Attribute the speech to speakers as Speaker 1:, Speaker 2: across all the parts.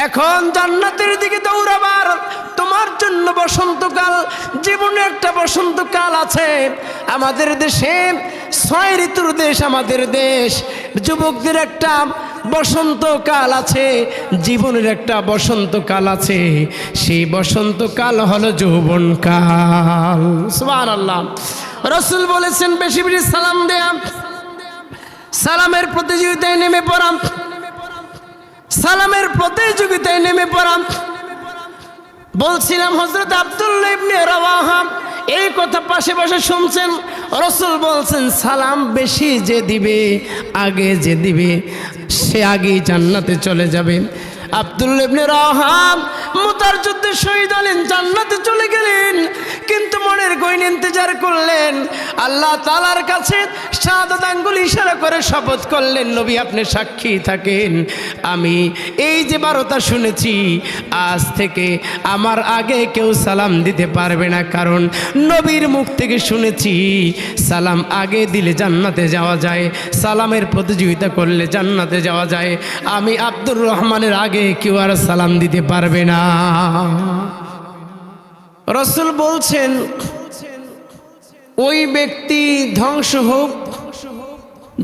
Speaker 1: এখন জান্নাতের দিকে দৌড়াবার তোমার জন্য বসন্তকাল, জীবনে একটা বসন্তকাল আছে। আমাদের দেশে 6 ঋতুর দেশ আমাদের দেশ। যুবকদের একটা বসন্তকাল আছে, জীবনের একটা বসন্তকাল আছে। সেই বসন্তকাল হলো যৌবনকাল। সুবহানাল্লাহ। রাসূল বলেছেন বেশি বেশি সালাম দেয়া, সালামের প্রতিযোগিতায় নেমে পড়া, সালামের প্রতিযোগিতায় নেমে পড়া। বলছিলাম হযরত আব্দুল্লাহ ইবনে রাওয়াহা এই কথা পাশে বসে শুনছেন। রাসূল বলছেন সালাম বেশি যে দিবে, আগে যে দিবে সে আগেই জান্নাতে চলে যাবে। আব্দুল্লাহ ইবনে রাওয়াহা মুতার যুদ্ধে শহীদ হলেন, জান্নাতে চলে গেলেন। কিন্তু মনের গহীন ইন্তজার করলেন, আল্লাহ তাআলার কাছে শাহাদাত আঙ্গুল ইশারা করে শপথ করলেন, নবী আপনি সাক্ষী থাকেন, আমি এই যে 12টা শুনেছি, আজ থেকে আমার আগে কেউ সালাম দিতে পারবে না। কারণ নবীর মুখ থেকে শুনেছি সালাম আগে দিলে জান্নাতে যাওয়া যায়, সালামের প্রতিযোগিতা করলে জান্নাতে যাওয়া যায়। আমি আব্দুর রহমানের আগে কেউ আর সালাম দিতে পারবে না। রাসূল বলছেন ওই ব্যক্তি ধ্বংস হোক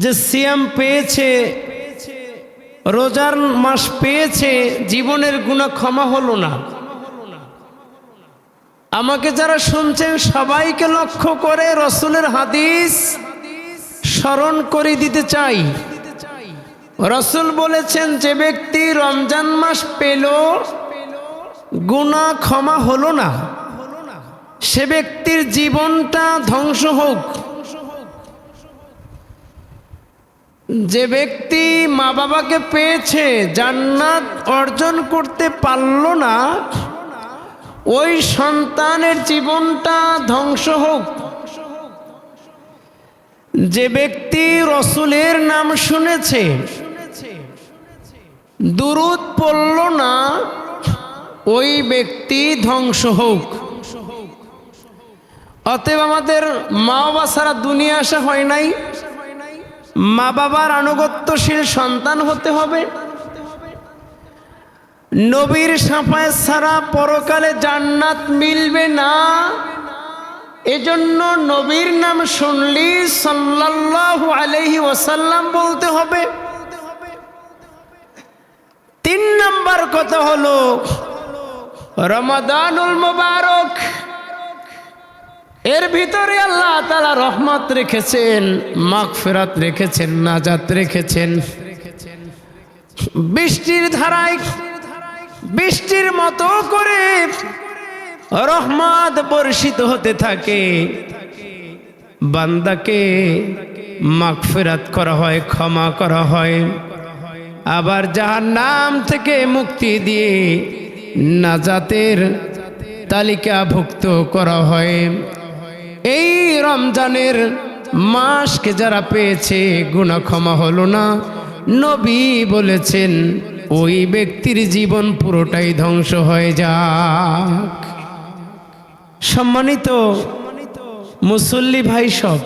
Speaker 1: যে সিয়াম পেয়েছে, রোজার মাস পেয়েছে, জীবনের গুনাহ ক্ষমা হলো না। আমাকে যারা শুনছেন সবাইকে লক্ষ্য করে রাসূলের হাদিস স্মরণ করে দিতে চাই। রাসূল বলেছেন যে ব্যক্তি রমজান মাস পেল, গুনাহ ক্ষমা হলো না, সে ব্যক্তির জীবনটা ধ্বংস হোক। যে ব্যক্তি মা বাবাকে পেয়েছে, জান্নাত অর্জন করতে পারল না, ওই সন্তানের জীবনটা ধ্বংস হোক। যে ব্যক্তি রাসূলের নাম শুনেছে, দুরূদ পড়ল না, ওই ব্যক্তি ধ্বংস হোক। অতএব আমাদের মা বাবা ছাড়া দুনিয়া আসা হয় নাই, মা বাবার আনুগত্যশীল সন্তান হতে হবে। নবীর শাফায়াত ছাড়া পরকালে জান্নাত মিলবে না। এজন্য নবীর নাম শুনলি সাল্লাল্লাহু আলাইহি ওয়াসাল্লাম বলতে হবে। 3 নম্বর কথা হলো রমাদানুল মুবারক, এর ভিতরে আল্লাহ তাআলা রহমত রেখেছেন, মাগফিরাত রেখেছেন, নাজাত রেখেছেন। বৃষ্টির ধারায় বৃষ্টির মতো করে রহমত বর্ষিত হতে থাকে, বান্দাকে মাগফিরাত করা হয়, ক্ষমা করা হয়। আবার জাহান্নাম থেকে মুক্তি দিয়ে নাজাতের তালিকাভুক্ত করা হয়। এই রমজানের মাসকে যারা পেয়েছে, গুনাহ ক্ষমা হলো না, নবী বলেছেন ওই ব্যক্তির জীবন পুরোটাই ধ্বংস হয়ে যাক। সম্মানিত মুসল্লি ভাই সব,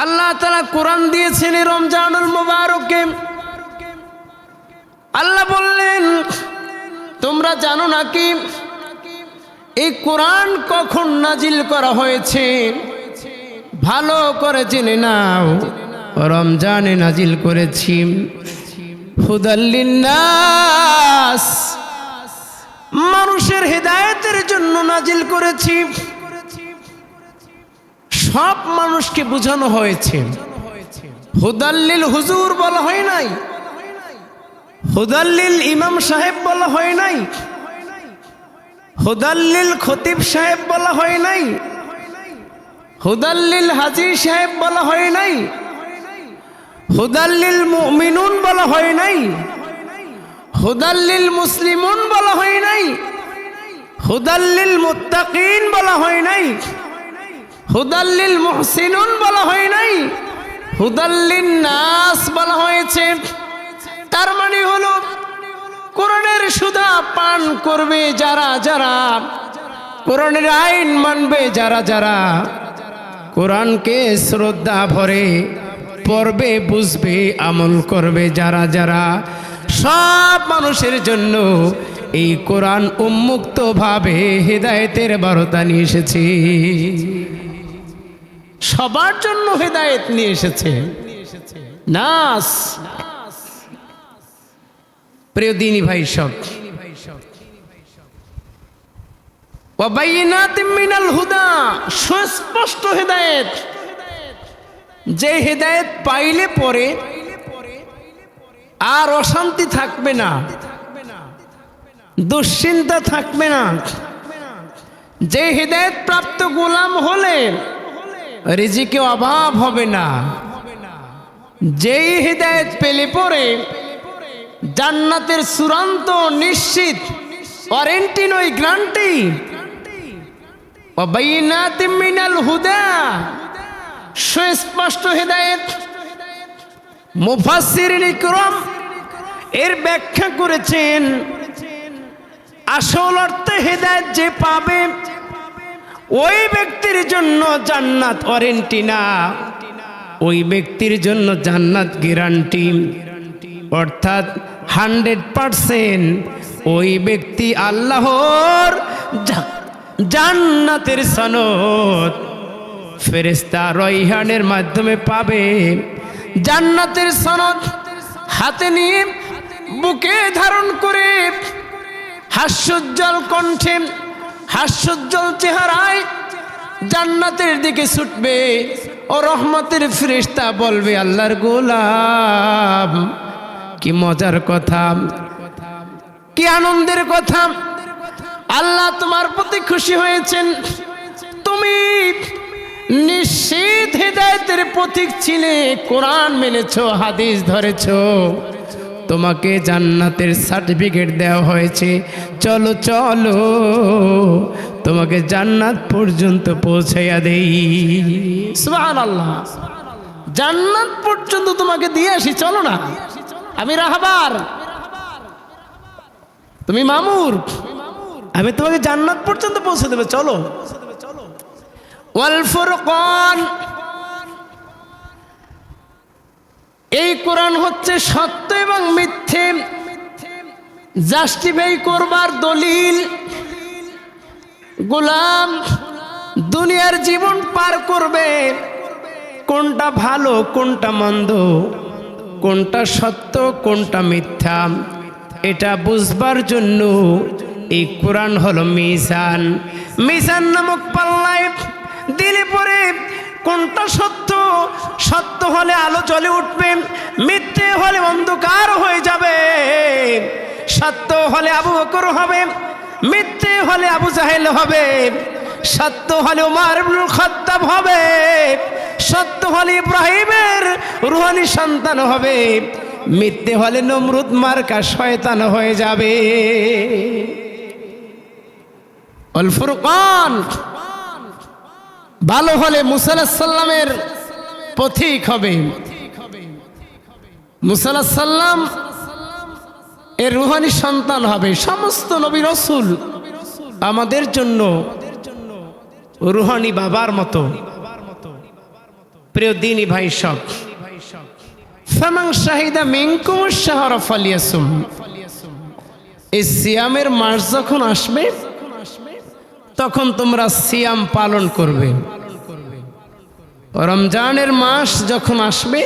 Speaker 1: আল্লাহ তাআলা কোরআন দিয়েছেন এই রমজানুল মুবারকে। আল্লাহ বললেন তোমরা জানো নাকি এই কোরআন কখন নাজিল করা হয়েছে? ভালো করে জেনে নাও, রমজানে নাজিল করেছি। হুদাল লিন্নাস, মানুষের হেদায়েতের জন্য নাজিল করেছি। সব মানুষকে বোঝানো হয়েছে। হুদাল্লিল হুজুর বলা হয় নাই, হুদাল্লিল ইমাম সাহেব বলা হয় নাই, হুদাল্লিল খতিব সাহেব বলা হয় নাই, হুদাল্লিল হাজী সাহেব বলা হয় নাই, হুদাল্লিল মুমিনুন বলা হয় নাই, হুদাল্লিল মুসলিমুন বলা হয় নাই, হুদাল্লিল মুত্তাকিন বলা হয় নাই, হুদাল্লিল মুহসিনুন বলা হয় নাই, হুদাল্লিন নাস বলা হয়েছে। তার মানে হলো কোরআনের সুধা পান করবে যারা যারা, কোরআনের আইন মানবে যারা যারা, কোরআনকে শ্রদ্ধা ভরে পড়বে, বুঝবে, আমল করবে যারা যারা, সব মানুষের জন্য এই কোরআন উন্মুক্তভাবে হেদায়েতের বার্তা নিয়ে এসেছে। সবার জন্য হেদায়েত নিয়ে এসেছে। নাস প্রিয় দিনী ভাই সব, ওয়াবাইনাতিম মিনাল হুদা, সুস্পষ্ট হেদায়েত। যে হেদায়েত পাইলে পরে আর অশান্তি থাকবে না, দুশ্চিন্তা থাকবে না। যে হেদায়েত প্রাপ্ত গোলাম হলে রিজিকে অভাব হবে না। যেই হেদায়েত পেলে পরে জান্নাতের চূড়ান্ত নিশ্চিত, ওয়ারেন্টি নয়, গ্যারান্টি। ওয়াবাইনাতিম মিনাল হুদা, সুস্পষ্ট হেদায়েত। মুফাসসিরিন ইকরাম এর ব্যাখ্যা করেছেন, আসল অর্থে হেদায়েত যে পাবে ওই ব্যক্তির জন্য জান্নাত ওয়ারেন্টি না, ওই ব্যক্তির জন্য জান্নাত গ্যারান্টি। অর্থাৎ 100% ওই ব্যক্তি আল্লাহর জান্নাতের সনদ ফেরেশতা রায়হানের মাধ্যমে পাবে। জান্নাতের সনদ হাতে নিয়ে বুকে ধারণ করে হাস্যোজ্জ্বল কণ্ঠে, হাস্যোজ্জ্বল চেহারায় জান্নাতের দিকে ছুটবে। ও রহমতের ফেরেশতা বলবে, আল্লাহর গোলাম, কি মজার কথা, কি আনন্দের কথা, আল্লাহ তোমার প্রতি খুশি হয়েছেন। তুমি নিশ্চিত হেদায়েতের পথিক ছিলে, কোরআন মেনেছো, হাদিস ধরেছো, তোমাকে জান্নাতের সার্টিফিকেট দেওয়া হয়েছে। চলো চলো তোমাকে জান্নাত পর্যন্ত পৌঁছাইয়া দেই। সুবহানাল্লাহ, জান্নাত পর্যন্ত তোমাকে দিয়ে আসি, চলো না। আমি রাহবার, তুমি মামুর, আমি তোমাকে জান্নাত পর্যন্ত পৌঁছে দেবে, চলো। ওয়াল ফুরকান, এই কোরআন হচ্ছে সত্য এবং মিথ্যে জাস্টিফাই করবার দলিল। গোলাম দুনিয়ার জীবন পার করবে, কোনটা ভালো কোনটা মন্দ, কোনটা সত্য কোনটা মিথ্যা, এটা বুঝবার জন্য এই কোরআন হলো মিজান। মিজান নামক পাল্লায় দিলে পরে কোনটা সত্য, সত্য হলে আলো জ্বলে উঠবে, মিথ্যে হলে অন্ধকার হয়ে যাবে। সত্য হলে আবু বকর হবে, মিথ্যে হলে আবু জাহেল হবে। সত্য হলে ওমর ইবনুল খাত্তাব হবে, সত্য হলে ইব্রাহিমের রূহানি সন্তান হবে, মিথ্যে হলে নমরুদ মার্কা শয়তান হয়ে যাবে। আল ফুরকান, ভালো হলে মুসা আলাইহিস সালামের পথিক হবে। মুসা আলাইহিস সালাম এর রূহানি সন্তান হবে। সমস্ত নবী রাসূল আমাদের জন্য রূহানি বাবার মতো। প্রিয় দিনী ভাই সব, ফামান শাহিদা মিনকুমুশ শাহরা ফালিয়াসুম, এই সিয়ামের মাস যখন আসবে তখন তোমরা সিয়াম পালন করবে। রমজানের মাস যখন আসবে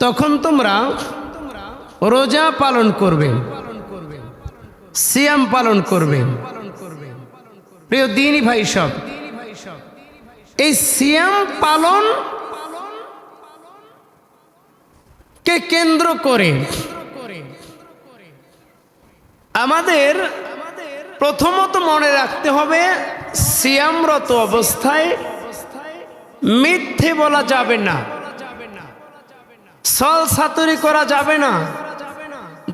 Speaker 1: তখন তোমরা রোজা পালন করবে, সিয়াম পালন করবে। প্রিয় দিনী ভাই সব, এই সিয়াম পালন কে কেন্দ্র করে আমাদের প্রথমত মনে রাখতে হবে, সিয়ামরত অবস্থায় মিথ্যে বলা যাবে না, ছল ছাতুরি করা যাবে না।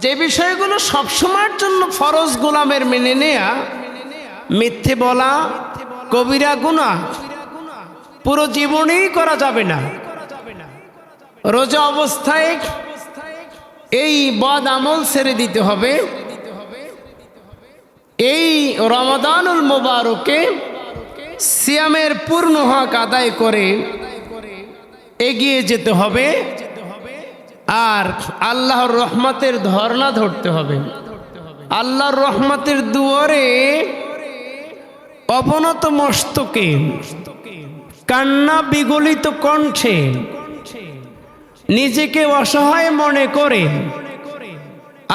Speaker 1: যে বিষয়গুলো সবসময়ের জন্য ফরজ গোলামের মেনে নেয়া, মিথ্যে বলা কবিরা গুনাহ, পুরো জীবনেই করা যাবে না। রোজা অবস্থায় এই বদ আমল ছেড়ে দিতে হবে। এই রমাদানুল মুবারকে সিয়ামের পূর্ণ হক আদায় করে এগিয়ে যেতে হবে। আর আল্লাহর রহমতের ধরনা ধরতে হবে। আল্লাহর রহমতের দুয়ারে অবনত মস্তকে, কান্না বিগলিত কণ্ঠে, নিজেকে অসহায় মনে করে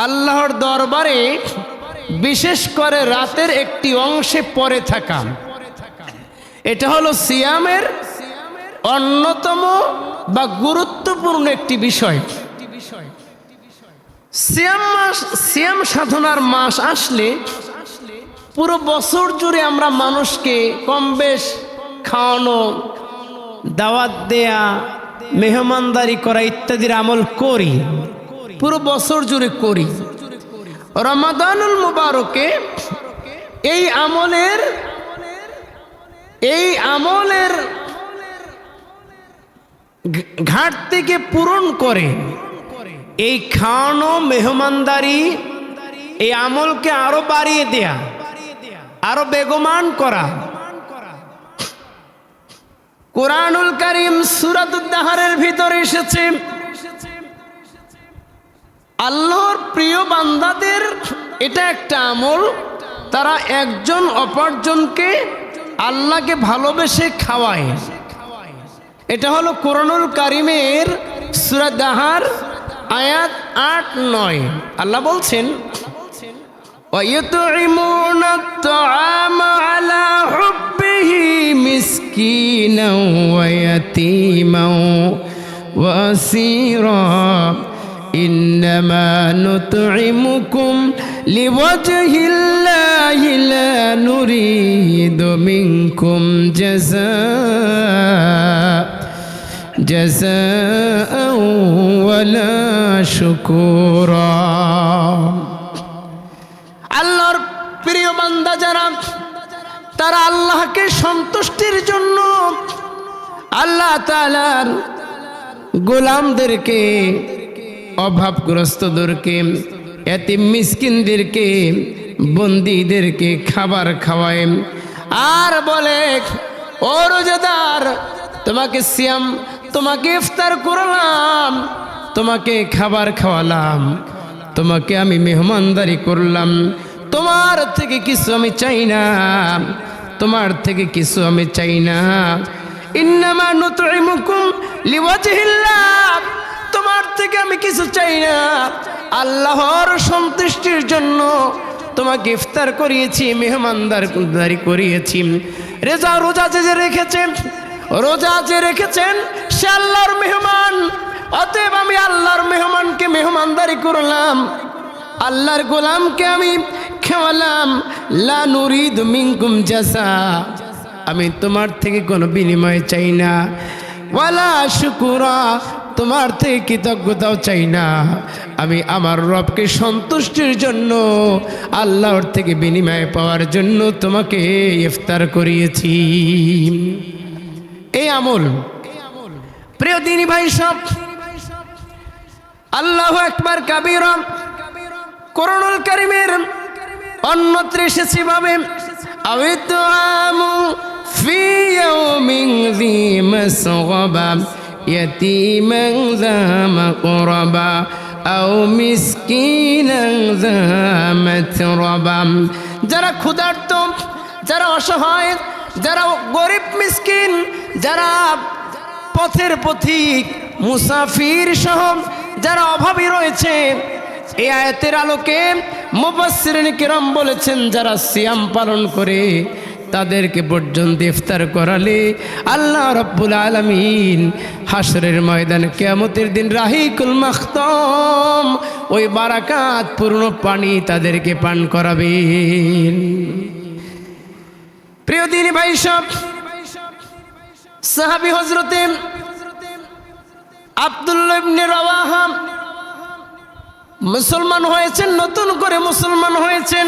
Speaker 1: আল্লাহর দরবারে বিশেষ করে রাতের একটি অংশে পড়ে থাকা, এটা হলো সিয়ামের অন্যতম বা গুরুত্বপূর্ণ একটি বিষয়। সিয়াম সাধনার মাস আসলে পুরো বছর জুড়ে আমরা মানুষকে কম বেশ খাওয়ানো, দাওয়াত দেয়া, মেহমানদারি করা ইত্যাদির আমল করি, পুরো বছর জুড়ে করি। রমাদানুল মুবারকে এই আমলের ঘাটতিকে পূরণ করে এই খাওয়ানো, মেহমানদারি, এই আমলকে আরো বাড়িয়ে দেয়া, আরো বেগমান করা। কুরআনুল কারীম সূরাতুদ দাহরের ভিতরে এসেছে আল্লাহর প্রিয় বান্দাদের এটা একটা আমল, তারা একজন অপরজনকে আল্লাহকে ভালোবেসে খাওয়ায়। এটা হলো কুরআনুল কারীমের সূরা দাহর আয়াত ৮-৯। আল্লাহ বলছেন وَيُطْعِمُونَ الطَّعَامَ عَلَى حُبِّهِ مِسْكِينًا وَيَتِيمًا وَأَسِيرًا إِنَّمَا نُطْعِمُكُمْ لِوَجْهِ اللَّهِ لَا نُرِيدُ مِنكُمْ جزاء ولا شكورا। আল্লাহর প্রিয় বান্দা যারা, তারা আল্লাহকে সন্তুষ্টির জন্য আল্লাহ তাআলার গোলামদেরকে, অভাবগ্রস্তদেরকে, এতিম মিসকিনদেরকে, বন্দীদেরকে খাবার খাওয়ায় আর বলে, ও রোজাদার, তোমাকে ইফতার করলাম, তোমাকে খাবার খাওয়ালাম, তোমাকে আমি মেহমানদারি করলাম, তোমার থেকে কিছু আমি চাই না, তোমার থেকে কিছু আমি চাই না। ইন্নামা নুতইমুকুম লিওয়াজহিল্লাহ, তোমার থেকে আমি কিছু চাই না, আল্লাহর সন্তুষ্টির জন্য তোমাকে ইফতার করিয়েছি, মেহমানদারি করিয়েছি। রোজা যে রেখেছেন সে আল্লাহর মেহমান, অতএব আমি আল্লাহর মেহমানকে মেহমানদারি করলাম, আল্লাহর গোলামকে আমি খাওয়ালাম। লা নুরিদু মিনকুম জাযা, আমি তোমার থেকে কোনো বিনিময় চাই না। ওয়ালা শুকুরা, তোমার থেকে কৃতজ্ঞতাও চাই না। আমি আমার রবকে সন্তুষ্টির জন্য, আল্লাহর থেকে বিনিময় পাওয়ার জন্য তোমাকে ইফতার করিয়েছি। এই আমল, প্রিয় দিনী ভাই সব, আল্লাহু আকবার কাবীরা, কুরআনুল কারীমের অন্যত্র এসেছে ভাবে আওয়াইতুআমু ফি ইয়াউমিন যী মাসগাবা ইয়াতীমান যা মাকরাবা আও মিসকিনান যা মাতরাবা। যারা ক্ষুধার্ত, যারা অসহায়, যারা গরিব মিসকিন, যারা পথের পথিক, মুসাফির সহ যারা অভাবী রয়েছে, এই আয়াতের আলোকে মুফাসসিরিন কিরাম বলেছেন, যারা সিয়াম পালন করে তাদেরকে পর্যন্ত ইফতার করালে আল্লাহ রাব্বুল আলামিন হাসরের ময়দানে কিয়ামতের দিন রাহিকুল মাখতুম, ওই বারাকাত পূর্ণ পানি তাদেরকে পান করাবেন। প্রিয় দিনী ভাই সব, সাহাবী হযরতে আব্দুল্লাহ ইবনে রাওয়াহা মুসলমান হয়েছেন, নতুন করে মুসলমান হয়েছেন,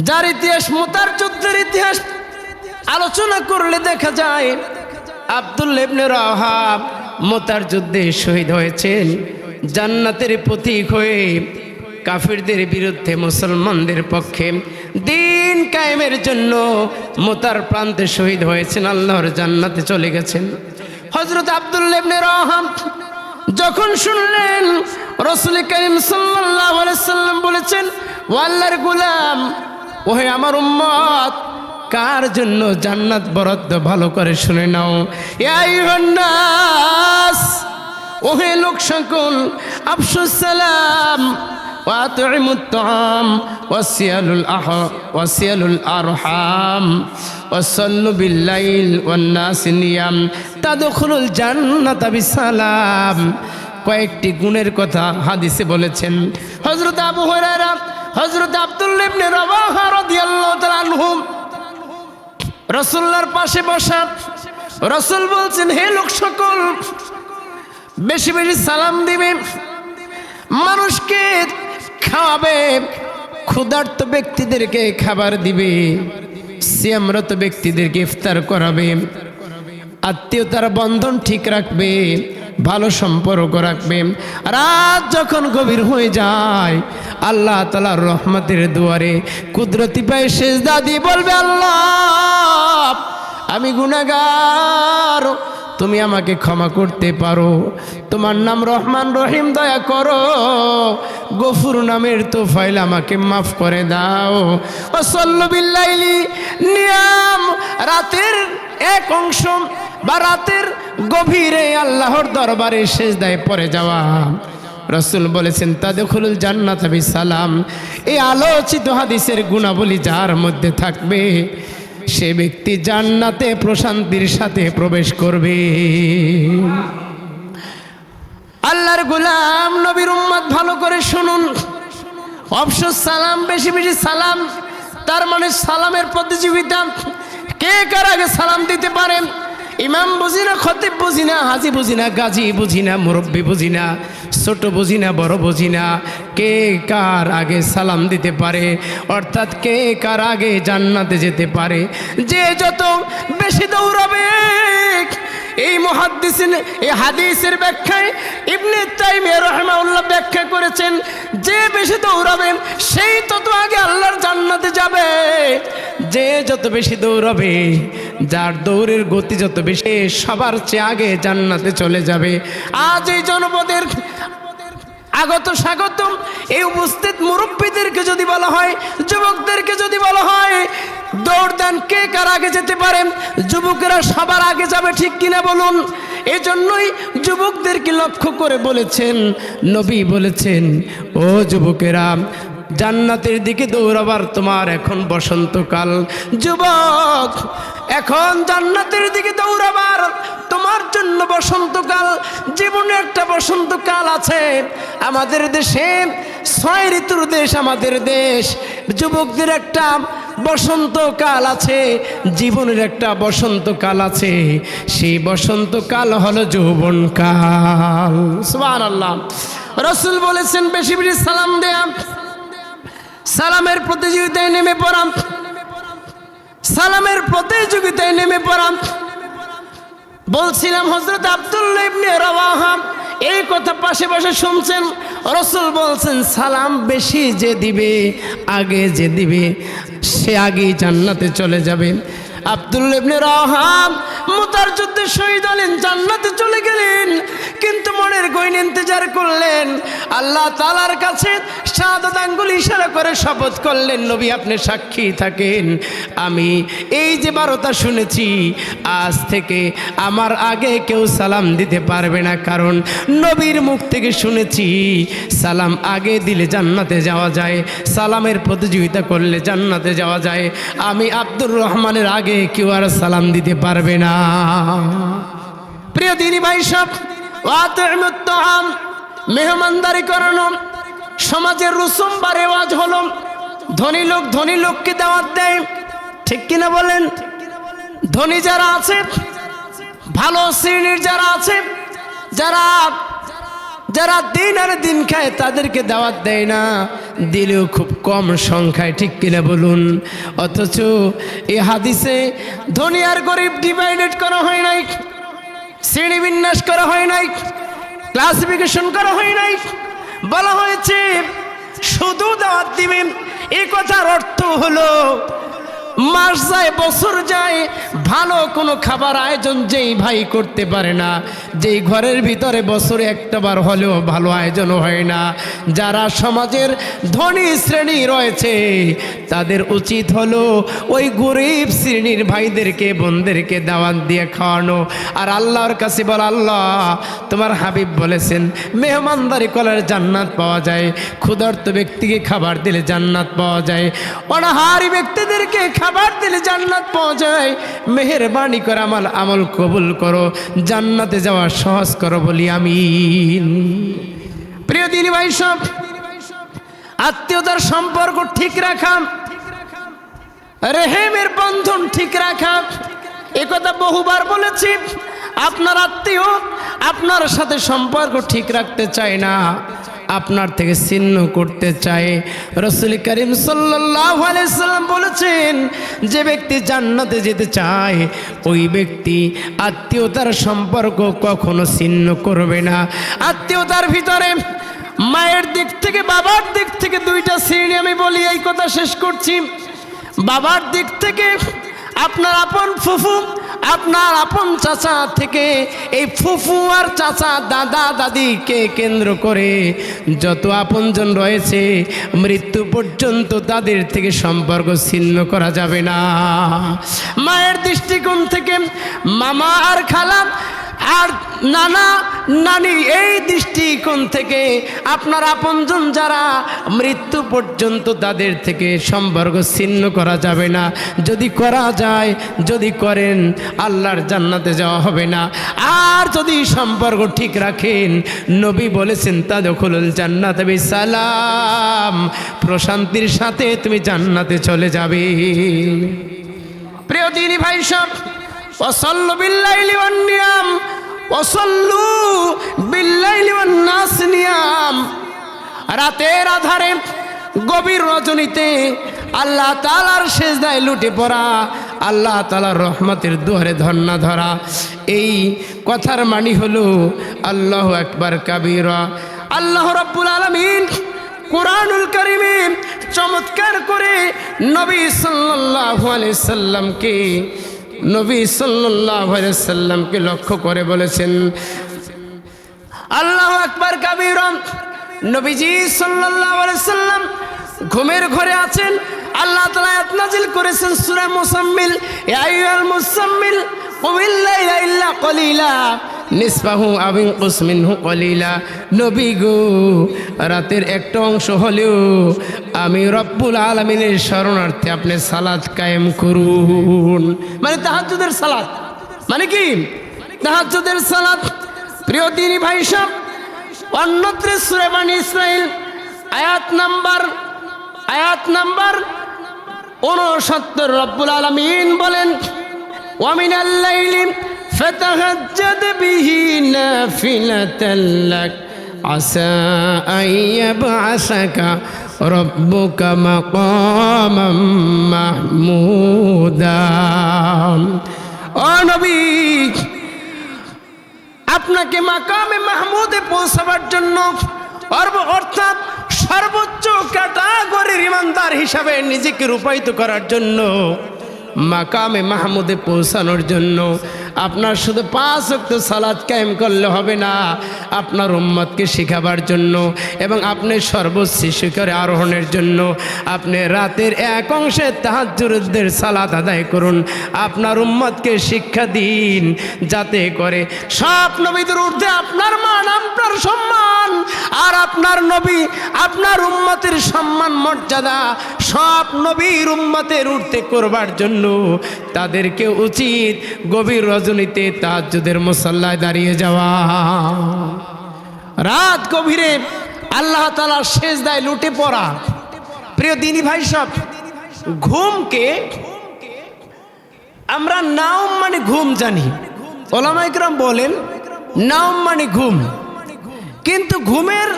Speaker 1: যার ইতিহাস, মুতার যুদ্ধের ইতিহাস আলোচনা করলে দেখা যায় আব্দুল্লাহ ইবনে রাওয়াহা মুতার যুদ্ধে শহীদ হয়েছেন। জান্নাতের প্রতীক হয়ে কাফিরদের বিরুদ্ধে মুসলমানদের পক্ষে দিন কায়েমের জন্য মুতার প্রান্তে শহীদ হয়েছেন, আল্লাহর জান্নাতে চলে গেছেন। হযরত আব্দুল্লাহ ইবনে রাওয়াহা যখন শুনলেন রাসূল করিম সাল্লাল্লাহু আলাইহি সাল্লাম বলেছেন, ও আল্লাহর গোলাম, ওহে আমার উম্মত, কার জন্য জান্নাত বরাদ্দ ভালো করে শুনে নাও। ইয়া আইয়ুহান নাস, ওহে লোক সকল, আফশুস সালাম ওয়া আতইমুত তাআম ওয়াসিয়ালুল আরহাম ওয়াসাল্লু বিল্লাইল ওয়ান নাস নিয়াম তাদখুলুল জান্নাতা বিসালাম। কয়েকটি গুণের কথা হাদিসে বলেছেন। হযরত আবু হুরায়রা, হযরত আব্দুল্লাহ ইবনে রাওয়াহা রাদিয়াল্লাহু তাআলা আনহু রাসূলুল্লাহর পাশে বসা। রাসূল বলছেন, হে লোক সকল, বেশি বেশি সালাম দিবে, মানুষকে খাওয়াবে, ক্ষুধার্ত ব্যক্তিদেরকে খাবার দিবে, সিয়ামরত ব্যক্তিদেরকে ইফতার করাবে, আত্মীয়তার বন্ধন ঠিক রাখবে, ভালো সম্পর্ক রাখবে। রাত যখন গভীর হয়ে যায়, আল্লাহ তাআলার রহমতের দুয়ারে কুদরতি পায়ে সেজদা দিয়ে বলবে, আল্লাহ আমি গুনাহগার, তুমি আমাকে ক্ষমা করতে পারো, তোমার নাম রহমান রহিম, দয়া করো, গফুর নামের তোফাইল আমাকে মাফ করে দাও। ওয়াসাল্লু বিল্লাইলি নিয়াম, রাতের এক অংশ বা রাতের গভীরে আল্লাহর দরবারে সেজদায় পড়ে যাওয়া। রাসূল বলেছেন, তাদখুলুল জান্নাতা বিসালাম। এই আলোচিত হাদিসের গুণাবলী যার মধ্যে থাকবে, সে ব্যক্তি জান্নাতে প্রশান্তির সাথে প্রবেশ করবে। আল্লাহর গোলাম, নবীর উম্মত, ভালো করে শুনুন। আফশুস সালাম, বেশি বেশি সালাম, তার মানে সালামের প্রতিযোগিতা। কে কার আগে সালাম দিতে পারে? ইমাম বুঝি না, খতিব বুঝি না, হাজি বুঝি না, গাজী বুঝি না, মুরব্বী বুঝি না, ছোট বুঝি না, বড় বুঝি না, কে কার আগে সালাম দিতে পারে, অর্থাৎ কে কার আগে জান্নাতে যেতে পারে। যে যত বেশি দৌড়াবে, এই মুহাদ্দিসিন এই হাদিসের ব্যাখ্যায় ইবনে তাইমিয়া রাহিমাহুল্লাহ ব্যাখ্যা করেছেন, যে বেশি দৌড়াবে সেই তত আগে আল্লাহর জান্নাতে যাবে। যে যত বেশি দৌড়াবে, যার দৌড়ের গতি যত বেশি, সবার চেয়ে আগে জান্নাতে চলে যাবে। আজ এই জনপদের আগত স্বাগত এই উপস্থিত মুরব্বীদেরকে যদি বলা হয়, যুবকদেরকে যদি বলা হয়, দৌড় দেন, কে কার আগে যেতে পারে? যুবকেরা সবার আগে যাবে, ঠিক কিনা বলুন? এই জন্যই যুবকদেরকে লক্ষ্য করে বলেছেন, নবী বলেছেন, ও যুবকেরা, জান্নাতের দিকে দৌড়াবার তোমার এখন বসন্তকাল। যুবক, এখন জান্নাতের দিকে দৌড়াবার তোমার জন্য বসন্তকাল। জীবনে একটা বসন্তকাল আছে। আমাদের দেশে 6 ঋতুর দেশ আমাদের দেশ। যুবকদের একটা বসন্তকাল আছে, জীবনের একটা বসন্তকাল আছে। সেই বসন্তকাল হলো যৌবনকাল। সুবহানাল্লাহ। রাসূল বলেছেন, বেশি বেশি সালাম দেয়া, সালামের প্রতিযোগিতায় নেমে পড়াম, সালামের প্রতিযোগিতায় নেমে পড়াম। বলছিলাম, হযরত আব্দুল্লাহ ইবনে রাওয়াহা এই কথা পাশে বসে শুনছেন। রাসূল বলছেন, সালাম বেশি যে দিবে, আগে যে দিবে, সে আগেই জান্নাতে চলে যাবে। আব্দুল্লাহ ইবনে রাওয়াহা মুতার যুদ্ধে শহীদ হলেন, জান্নাতে চলে গেলেন, কিন্তু মনের গহীন ইন্তজার করলেন। আল্লাহ তাআলার কাছে শাহাদাত আঙ্গুল ইশারা করে শপথ করলেন, নবী আপনি সাক্ষী থাকেন, আমি এই যে বারতা শুনেছি, আজ থেকে আমার আগে কেউ সালাম দিতে পারবে না, কারণ নবীর মুখ থেকে শুনেছি সালাম আগে দিলে জান্নাতে যাওয়া যায়, সালামের প্রতিযোগিতা করলে জান্নাতে যাওয়া যায়। আমি আব্দুর রহমানের আগে কেউ আর সালাম দিতে পারবে না। প্রিয় দিনী ভাই সব, ওয়াতিমুত তাআম, মেহমানদারি করানো সমাজের রসুম বা রেওয়াজ হলো। ধনী লোক ধনী লোককে দাওয়াত দেয়, ঠিক কিনা বলেন? ধনী যারা আছে, ভালো শ্রেণীর যারা আছে, যারা যারা দিন আর দিন খায়, তাদেরকে দাওয়াত দেয় না, দিলেও খুব কম সংখ্যায়, ঠিক কিনা বলুন? অথচ এই হাদিসে ধনী আর গরিব ডিভাইডেড করা হয় নাই, শ্রেণী বিন্যাস করা হয় নাই, ক্লাসিফিকেশন করা হয় নাই। বলা হয়েছে শুধু দাওয়াত দিবেন। এই কথার অর্থ হলো মাস যায়, বছর যায়, ভালো কোনো খাবার আয়োজন যেই ভাই করতে পারে না, যেই ঘরের ভিতরে বছরে একটাবার হলেও ভালো আয়োজন হয় না, যারা সমাজের ধনী শ্রেণী রয়েছে তাদের উচিত হলো ওই গরিব শ্রেণীর ভাইদেরকে বোনদেরকে দাওয়াত দিয়ে খাওয়ানো। আর আল্লাহর কাছে বল, আল্লাহ তোমার হাবিব বলেছেন মেহমানদারি করলে জান্নাত পাওয়া যায়, ক্ষুধার্ত ব্যক্তিকে খাবার দিলে জান্নাত পাওয়া যায়, অনাহারী ব্যক্তিদেরকে খাবার দিলে জান্নাত পাওয়া যায়। মেহেরবানি করে আমার আমল কবুল করো, জান্নাতে যাওয়া সহজ করো বলি আমিন। প্রিয় দিনী ভাই সব, আত্মীয়তার সম্পর্ক ঠিক রাখা, রেহেমের বন্ধন ঠিক রাখা, একথা বহুবার বলেছি। আপনার আত্মীয় আপনার সাথে সম্পর্ক ঠিক রাখতে চায় না, আপনার থেকে ছিন্ন করতে চায়। রাসূল করিম সাল্লাল্লাহু আলাইহি সাল্লাম বলেছেন, যে ব্যক্তি জান্নাতে যেতে চায় ওই ব্যক্তি আত্মীয়তার সম্পর্ক কখনো ছিন্ন করবে না। আত্মীয়তার ভিতরে মায়ের দিক থেকে বাবার দিক থেকে দুইটা শ্রেণী আমি বলি, এই কথা শেষ করছি। বাবার দিক থেকে আপনার আপন ফুফু, আপনার আপন চাচা থেকে এই ফুফু আর চাচা, দাদা দাদিকে কেন্দ্র করে যত আপনজন রয়েছে মৃত্যু পর্যন্ত তাদের থেকে সম্পর্ক ছিন্ন করা যাবে না। মায়ের দৃষ্টিকোণ থেকে মামা আর খালা আর নানা নানি, এই দৃষ্টিকোণ থেকে আপনার আপনজন যারা মৃত্যু পর্যন্ত তাদের থেকে সম্পর্ক ছিন্ন করা যাবে না। যদি করা যায়, যদি করেন আল্লাহর জান্নাতে যাওয়া হবে না। আর যদি সম্পর্ক ঠিক রাখেন, নবী বলেছেন তাদখুলুল জান্নাত বিসালাম, প্রশান্তির সাথে তুমি জান্নাতে চলে যাবে। প্রিয় দিনী ভাই সব, ওয়াসাল্লু বিল্লাইলি ওয়ান নিয়াম, ওয়াসাল্লু বিল্লাইলি ওয়ান নাস নিয়াম। রাতের আধারে গভীর রজনীতে আল্লাহ তাআলার সিজদায় লুটে পড়া, আল্লাহ তাআলার রহমতের দুয়ারে ধন্না ধরা, এই কথার মানে হলো আল্লাহু আকবার কাবীরা। আল্লাহ রাব্বুল আলামিন কুরআনুল কারীমে চমৎকার করে নবী সাল্লাল্লাহু আলাইহি সাল্লামকে লক্ষ্য করে বলেছেন, আল্লাহু আকবার কাবীরা। নবীজি সাল্লাল্লাহু আলাইহি সাল্লাম ঘুমের ঘরে আছেন, আল্লাহ তাআলা আয়াত নাযিল করেছেন সূরা মুসাম্মিল, ইয়া আইয়ুহাল মুসাম্মিল কুমিল লাইলা ইল্লা কলিলা নিসফাহু আও ইনকুস মিনহু কলিলা। নবী গো, রাতের একটা অংশ হলেও আমি রব্বুল আলামিনের শরণার্থে আপনি সালাত কায়েম করুন। মানে তাহাজ্জুদের সালাত, মানে কি তাহাজ্জুদের সালাত। প্রিয় দিনী ভাই সব, অন্যত্র সূরা বনী ইসরাইল আয়াত নাম্বার 69 রব্বুল আলামিন বলেন, ওয়া মিনাল লাইলি ফাতাহাজ্জাদ বিহি নাফিলাতাল লাক আসা আন ইয়াবআসাকা রব্বুকা মাকামাম মাহমুদা। ও নবী, আপনাকে মাকামে মাহমুদে পৌঁছাবার জন্য, অর্থাৎ সর্বোচ্চ ক্যাটাগরির ইমানদার হিসাবে নিজেকে রূপায়িত করার জন্য, মাকামে মাহমুদে পৌঁছানোর জন্য আপনার শুধু 5 ওয়াক্ত সালাত কায়েম করলে হবে না, আপনার উম্মতকে শেখাবার জন্য এবং আপনি সর্বোচ্চ শিখরে আরোহণের জন্য আপনি রাতের এক অংশে তাহাজ্জুদের সালাত আদায় করুন। আপনার উম্মতকে শিক্ষা দিন, যাতে করে সব নবীদের ঊর্ধ্বে আপনার মান, আপনার সম্মান, আর আপনার নবী, আপনার উম্মতের সম্মান মর্যাদা সব নবীর উম্মতের ঊর্ধ্বে করবার জন্য তাদেরকে উচিত গভীর রজনীতে তাহাজ্জুদের মুসাল্লায় দাঁড়িয়ে যাওয়া। রাত গভীরে আল্লাহ তাআলার সিজদায় লুটে পড়া। প্রিয় দিনী ভাই সব, ঘুমকে আমরা নাওম মানে ঘুম জানি, ওলামায়ে কেরাম বলেন নাওম মানে ঘুম, কিন্তু ঘুমের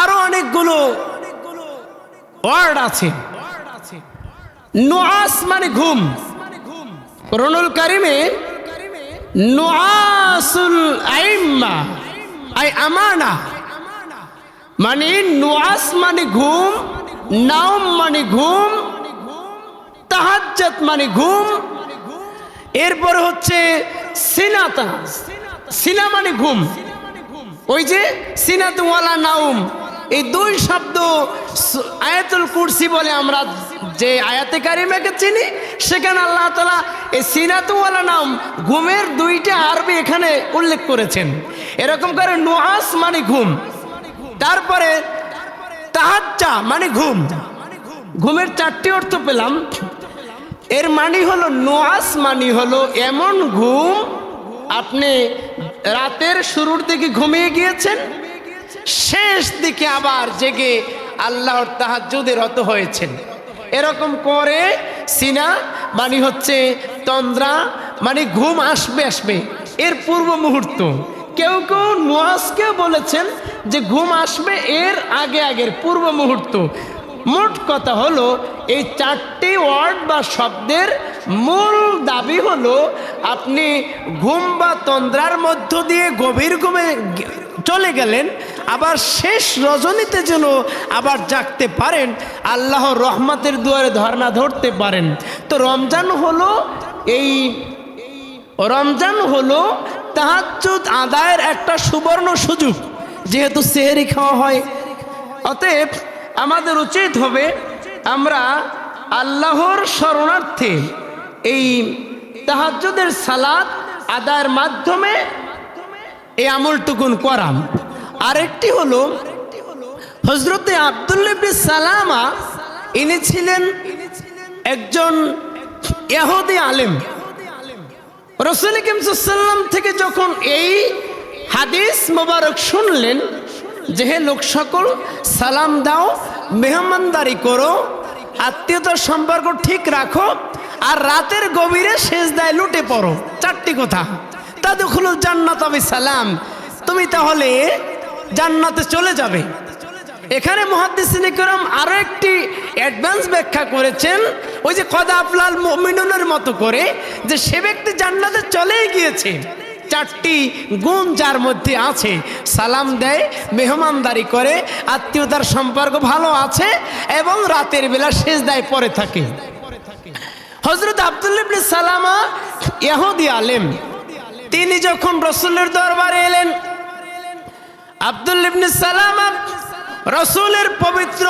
Speaker 1: আরো অনেকগুলো ওয়ার্ড আছে। নুআস মানে ঘুম, কোরআনুল কারীমে নুআসুল আইম্মা আই আমানা, মানে নুআস মানে ঘুম, নাওম মানে ঘুম, তাহাজ্জুদ মানে ঘুম, এরপরে হচ্ছে সিনাতা, সিনা মানে ঘুম, ওই যে সিনাতু ওয়ালা নাউম, এই দুই শব্দ আয়াতুল কুরসি বলে আমরা যে আয়াতে কারিমাকে চিনি, সেখানে আল্লাহ তাআলা এই সিনাতু ওয়ালা নাউম ঘুমের দুইটা আরবি এখানে উল্লেখ করেছেন। এরকম করে নুআস মানে ঘুম, তারপরে তাহাজ্জা মানে ঘুম, ঘুমের চারটি অর্থ পেলাম। এর মানে হলো নুআস মানে হলো এমন ঘুম আপনি রাতের শুরুর দিকে ঘুমিয়ে গিয়েছেন, শেষ দিকে আবার জেগে আল্লাহর তাহাজ্জুদে রত হয়েছেন, এরকম করে। সিনা মানে হচ্ছে তন্দ্রা, মানে ঘুম আসবে আসবে এর পূর্ব মুহূর্ত। কেউ কেউ নুআসকে বলেছেন যে ঘুম আসবে এর আগে আগের পূর্ব মুহূর্ত। মোট কথা হলো এই চারটি ওয়ার্ড বা শব্দের মূল দাবি হলো আপনি ঘুম বা তন্দ্রার মধ্য দিয়ে গভীর ঘুমে চলে গেলেন, আবার শেষ রজনীতে যেন আবার জাগতে পারেন, আল্লাহর রহমতের দুয়ারে ধর্ণা ধরতে পারেন। তো রমজান হলো তাহাজ্জুদ আদায়ের একটা সুবর্ণ সুযোগ, যেহেতু সেহরি খাওয়া হয়। অতএব আমাদের উচিত হবে আমরা আল্লাহর শরণার্থে এই তাহাজ্জুদের সালাত আদায়ের মাধ্যমে এই আমলটুকুন করাম। আরেকটি হলো হযরতে আব্দুল্লাহ ইবনে সালামা, ইনি ছিলেন একজন ইহুদি আলেম। রাসূল কারীম সাল্লাল্লাহু আলাইহি ওয়াসাল্লাম থেকে যখন এই হাদিস মোবারক শুনলেন যে হে লোক সকল, সালাম দাও, মেহমানদারি করো, আত্মীয়তার সম্পর্ক ঠিক রাখো, আর রাতের গভীরে সেজদায় লুটে পড়ো, চারটি কথা। তাদখুলুল জান্নাত বিসালাম, তুমি তাহলে জান্নাতে চলে যাবে। এখানে মুহাদ্দিসিনে কেরাম আরো একটি অ্যাডভান্স ব্যাখ্যা করেছেন, ওই যে কদ আফলাল মুমিনুনের মতো করে, যে সে ব্যক্তি জান্নাতে চলেই গিয়েছে। চারটি গুণ যার মধ্যে আছে, সালাম দেয়, মেহমানদারি করে, আত্মীয়তার সম্পর্ক ভালো আছে, এবং রাতের বেলা সেজদায় পড়ে থাকে। হযরত আব্দুল্লাহ ইবনে সালামা ইহুদি আলেম, তিনি যখন রাসূলের দরবারে এলেন, আব্দুল্লাহ ইবনে সালামা রাসূলের পবিত্র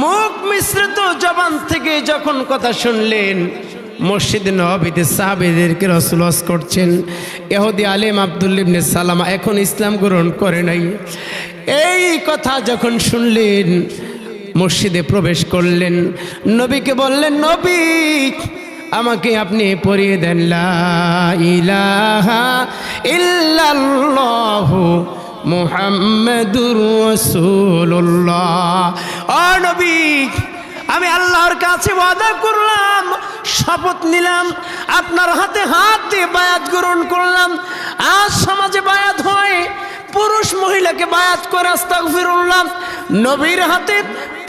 Speaker 1: মুখ মিশ্রিত জবান থেকে যখন কথা শুনলেন, মসজিদে নববীতে সাহাবীদেরকে রাসূল ওয়াজ করছেন, ইহুদি আলেম আব্দুল্লাহ ইবনে সালামা এখন ইসলাম গ্রহণ করে নাই। এই কথা যখন শুনলেন, মসজিদে প্রবেশ করলেন, নবীকে বললেন, নবী আমাকে আপনি পড়িয়ে দেন লা ইলাহা ইল্লাল্লাহু মুহাম্মাদুর রাসূলুল্লাহ। ও নবী, আমি আল্লাহর কাছে ওয়াদা করলাম, শপথ নিলাম, আপনার হাতে হাত দিয়ে বায়াত গ্রহণ করলাম। আজ সমাজে বায়াত হয়, পুরুষ মহিলাকে বায়াত করে আস্তাগফিরুল্লাহ। নবীর হাতে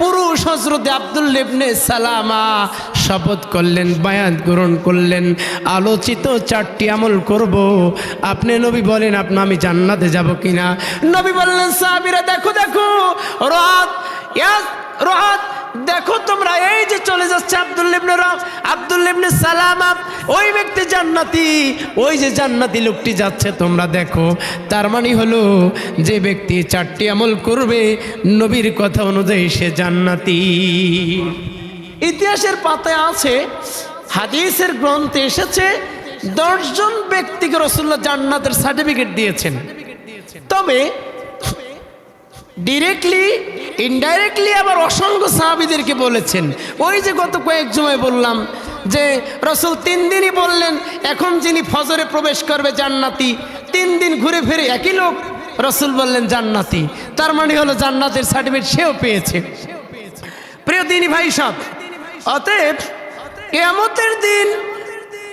Speaker 1: পুরুষ হযরত আব্দুল্লাহ ইবনে সালামা শপথ করলেন, বায়াত গ্রহণ করলেন, আলোচিত চারটি আমল করব। আপনি নবী বলেন আমি জান্নাতে যাব কিনা? নবী বললেন, সাহাবীরা দেখো দেখো, রাত দেখো তোমরা, এই যে চলে যাচ্ছে আব্দুল্লাহ ইবনে সালামা, ওই ব্যক্তি জান্নাতি, ওই যে জান্নাতি লোকটি যাচ্ছে তোমরা দেখো। তার মানে হলো যে ব্যক্তি চারটি আমল করবে নবীর কথা অনুযায়ী সে জান্নাতি। ইতিহাসের পাতায় আছে, হাদিসের গ্রন্থে এসেছে 10 জন ব্যক্তিকে রাসূলুল্লাহ জান্নাতের সার্টিফিকেট দিয়েছেন। তবে ডিরেক্টলি ইনডাইরেক্টলি আবার অসংখ্য সাহাবীদেরকে বলেছেন। ওই যে গত কয়েক জুমায় বললাম যে রাসূল 3 দিনই বললেন, এখন যিনি ফজরে প্রবেশ করবে জান্নাতি। 3 দিন ঘুরে ফিরে একই লোক রাসূল বললেন জান্নাতি, তার মানে হলো জান্নাতের সার্টিফিকেট সেও পেয়েছে। প্রিয় দিনী ভাই সব, অতএব কিয়ামতের দিন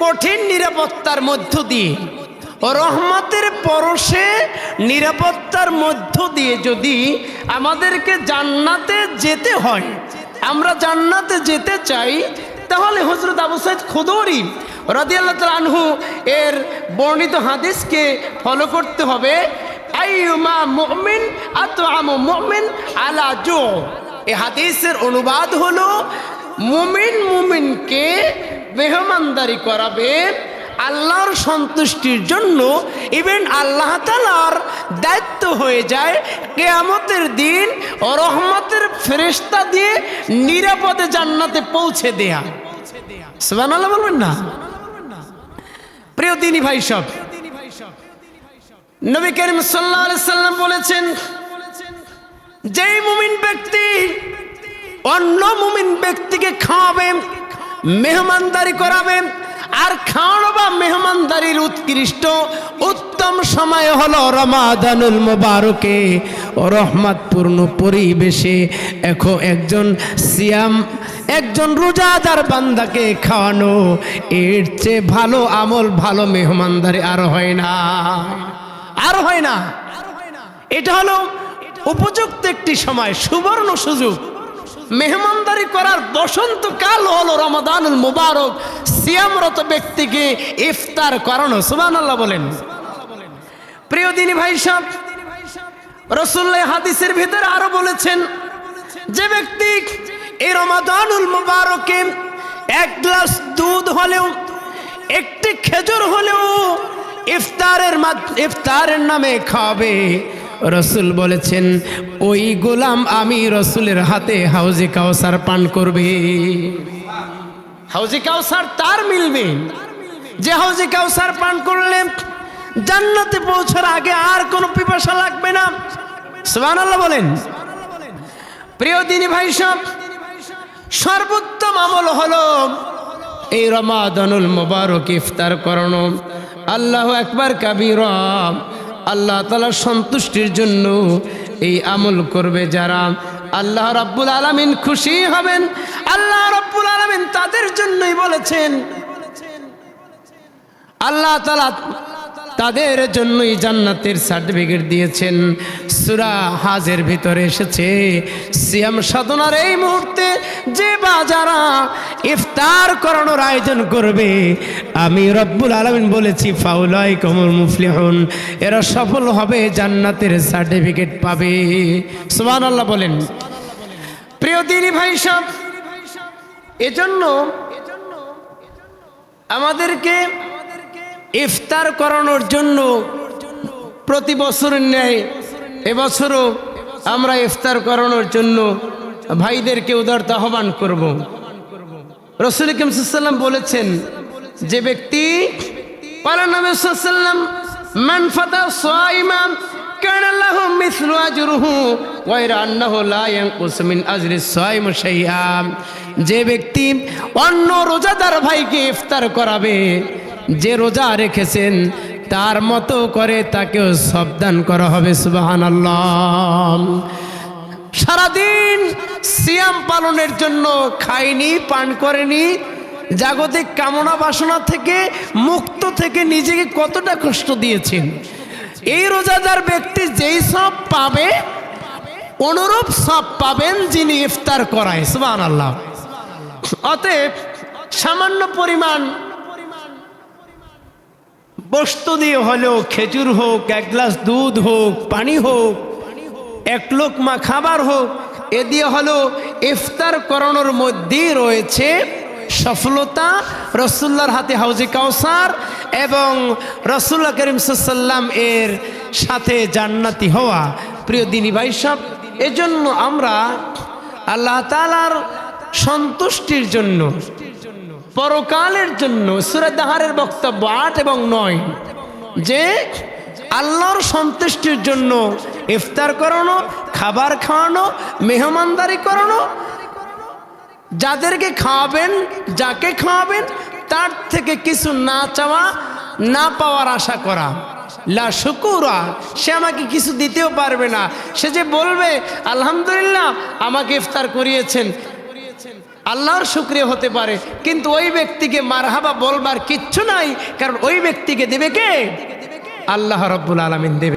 Speaker 1: কঠিন নিরাপত্তার মধ্য দিয়ে, রহমতের পরশে নিরাপত্তার মধ্য দিয়ে যদি আমাদেরকে জান্নাতে যেতে হয়, আমরা জান্নাতে যেতে চাই, তাহলে হযরত আবু সাঈদ খুদরি রাদিয়াল্লাহু তাআলা আনহু এর বর্ণিত হাদিসকে ফলো করতে হবে। আইয়ুমা মুমিন আতআমু মুমিন আলা জু, এই হাদিসের অনুবাদ হলো মুমিনকে মেহমানদারি করাবে আল্লাহর সন্তুষ্টির জন্য। ইভেন আল্লাহ তাআলার দায়িত্ব হয়ে যায় কিয়ামতের দিন রহমতের ফেরেশতা দিয়ে নিরাপদে জান্নাতে পৌঁছে দেয়া। সুবহানাল্লাহ বলবেন না? প্রিয় দিনী ভাই সব, নবী করিম সাল্লাল্লাহু আলাইহি সাল্লাম বলেছেন, যেই মুমিন ব্যক্তি অন্য মুমিন ব্যক্তিকে খাওয়াবে, মেহমানদারি করাবে, আর খাওয়ানো বা মেহমানদারির উৎকৃষ্ট উত্তম সময় হলো রমাদানুল মুবারকে রহমতপূর্ণ পরিবেশে একজন রোজাদার বান্দাকে খাওয়ানো, এর চেয়ে ভালো আমল, ভালো মেহমানদারি আর হয় না। এটা হলো উপযুক্ত একটি সময়, সুবর্ণ সুযোগ। মেহমানদারি করার বসন্তকাল হলো রমাদানুল মুবারক, সিয়ামরত ব্যক্তিকে ইফতার করানো। সুবহানাল্লাহ বলেন। প্রিয় দিনী ভাই সাহেব, রাসূলুল্লাহ হাদিসের ভিতরে আরো বলেছেন, যে ব্যক্তি এই রমাদানুল মুবারকে এক গ্লাস দুধ হলেও, একটি খেজুর হলেও ইফতারের নামে খাবে, রসুল বলেছেন ওই গোলাম আমি রসুলের হাতে হাউজে কাউসার পান করবে। হাউজে কাউসার তার মিলবে যে হাউজে কাউসার পান করলে জান্নাতে পৌঁছার আগে আর কোনো পিপাসা লাগবে না। সুবহানাল্লাহ বলেন। প্রিয় দিনী ভাই সব, সর্বোত্তম আমল হলো এই রমাদানুল মুবারক ইফতার করানো। আল্লাহু আকবার কাবীরা। আল্লাহ তাআলার সন্তুষ্টির জন্য এই আমল করবে যারা, আল্লাহ রাব্বুল আলামিন খুশি হবেন। আল্লাহ রাব্বুল আলামিন তাদের জন্যই বলেছেন, আল্লাহ তাআলা তাদের জন্যই জান্নাতের সার্টিফিকেট দিয়েছেন। সূরা হাজের ভিতরে এসেছে, সিয়াম সাধনার এই মুহূর্তে যে যারা ইফতার করানোর আয়োজন করবে, আমি রব্বুল আলামিন বলেছি ফাউলাইকুমুল মুফলিহুন, এরা সফল হবে, জান্নাতের সার্টিফিকেট পাবে। সুবহানাল্লাহ বলেন। প্রিয় দিনী ভাই সব, এজন্য আমাদেরকে ইফতার করানোর জন্য প্রতি বছরের ন্যায় এবছরও আমরা ইফতার করানোর জন্য ভাইদেরকে উদারতা আহ্বান করব। রাসূল করিম সাল্লাল্লাহু আলাইহি ওয়াসাল্লাম বলেছেন, যে ব্যক্তি ক্বালা নবী সাল্লাল্লাহু আলাইহি ওয়াসাল্লাম মান ফাতা সাইমান কানা লাহু মিসলু আজরুহু গায়রা আন্নাহু লা ইয়ানকুসু মিন আজরি সাইম শাইআ, যে ব্যক্তি অন্য রোজাদার ভাইকে ইফতার করাবে, যে রোজা রেখেছেন তার মতো করে তাকেও সাবধান করা হবে। সুবহানাল্লাহ। সারাদিন সিয়াম পালনের জন্য খায়নি, পান করেনি, জাগতিক কামনা বাসনা থেকে মুক্ত থেকে নিজেকে কতটা কষ্ট দিয়েছেন, এই রোজাদার ব্যক্তি যেই সব পাবে অনুরূপ সব পাবেন যিনি ইফতার করায়। সুবহানাল্লাহ। অতএব সামান্য পরিমাণ বস্তু দিয়ে হলেও, খেজুর হোক, এক গ্লাস দুধ হোক, পানি হোক, এক লোকমা খাবার হোক, এ দিয়ে হলেও ইফতার করানোর মধ্যেই রয়েছে সফলতা, রাসূলুল্লাহর হাতে হাউজে কাউসার এবং রাসূলুল্লাহ করিম সাল্লাল্লাহু আলাইহি ওয়াসাল্লাম এর সাথে জান্নাতি হওয়া। প্রিয় দিনী ভাই সব, এজন্য আমরা আল্লাহ তাআলার সন্তুষ্টির জন্য, পরকালের জন্য সূরা দাহারের বক্তব্য 8 এবং 9, যে আল্লাহর সন্তুষ্টির জন্য ইফতার করানো, খাবার খাওয়ানো, মেহমানদারি করানো, যাদেরকে খাওয়াবেন, যাকে খাওয়াবেন তার থেকে কিছু না চাওয়া, না পাওয়ার আশা করা। লা শুকুরা, সে আমাকে কিছু দিতেও পারবে না, সে যে বলবে আলহামদুলিল্লাহ আমাকে ইফতার করিয়েছেন, আল্লাহর শুকরিয়া হতে পারে, কিন্তু ওই ব্যক্তিকে মারহাবা বলবার কিচ্ছু নাই, কারণ ওই ব্যক্তিকে দেবে কে? আল্লাহ রাব্বুল আলামিন দেবে।